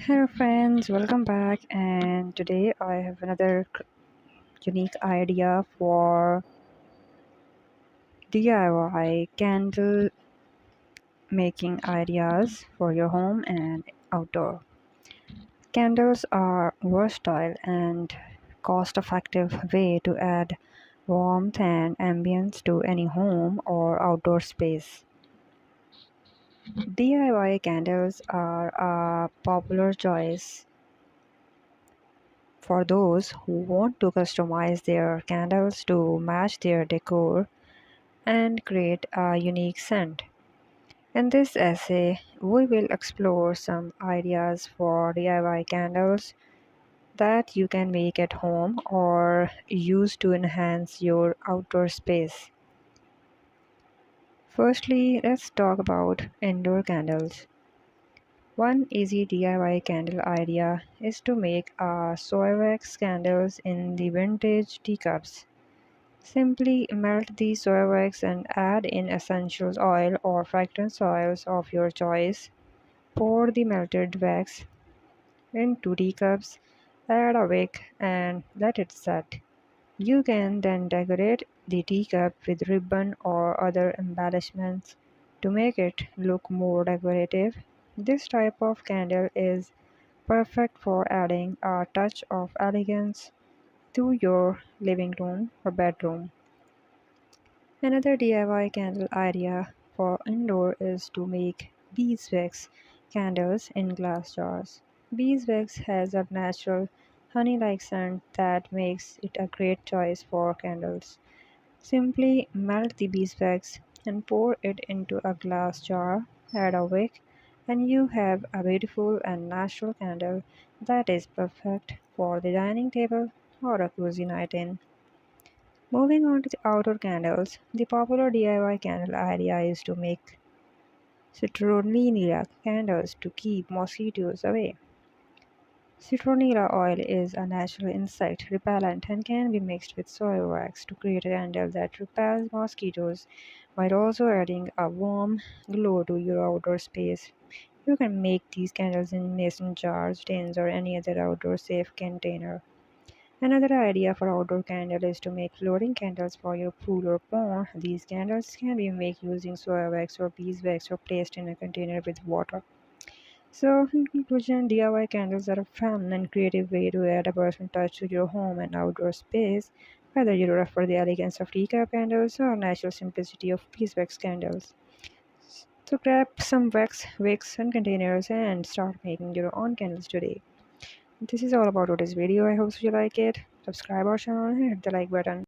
Hello friends, welcome back, and today I have another unique idea for DIY candle making ideas for your home and outdoor. Candles are versatile and cost-effective way to add warmth and ambience to any home or outdoor space. DIY candles are a popular choice for those who want to customize their candles to match their decor and create a unique scent. In this essay, we will explore some ideas for DIY candles that you can make at home or use to enhance your outdoor space. Firstly, let's talk about indoor candles. One easy DIY candle idea is to make a soy wax candles in the vintage teacups. Simply melt the soy wax and add in essential oil or fragrance oils of your choice. Pour the melted wax into teacups, add a wick, and let it set. You can then decorate the teacup with ribbon or other embellishments to make it look more decorative. This type of candle is perfect for adding a touch of elegance to your living room or bedroom. Another DIY candle idea for indoor is to make beeswax candles in glass jars. Beeswax has a natural honey-like scent that makes it a great choice for candles. Simply melt the beeswax and pour it into a glass jar, add a wick, and you have a beautiful and natural candle that is perfect for the dining table or a cozy night in. Moving on to the outdoor candles, the popular DIY candle idea is to make citronella candles to keep mosquitoes away. Citronella oil is a natural insect repellent and can be mixed with soy wax to create a candle that repels mosquitoes while also adding a warm glow to your outdoor space. You can make these candles in mason jars, tins, or any other outdoor safe container. Another idea for outdoor candle is to make floating candles for your pool or pond. These candles can be made using soy wax or beeswax or placed in a container with water. So, in conclusion, DIY candles are a fun and creative way to add a personal touch to your home and outdoor space, whether you prefer the elegance of teacup candles or natural simplicity of beeswax candles. So, grab some wax, wicks, and containers and start making your own candles today. This is all about today's video. I hope you like it. Subscribe our channel and hit the like button.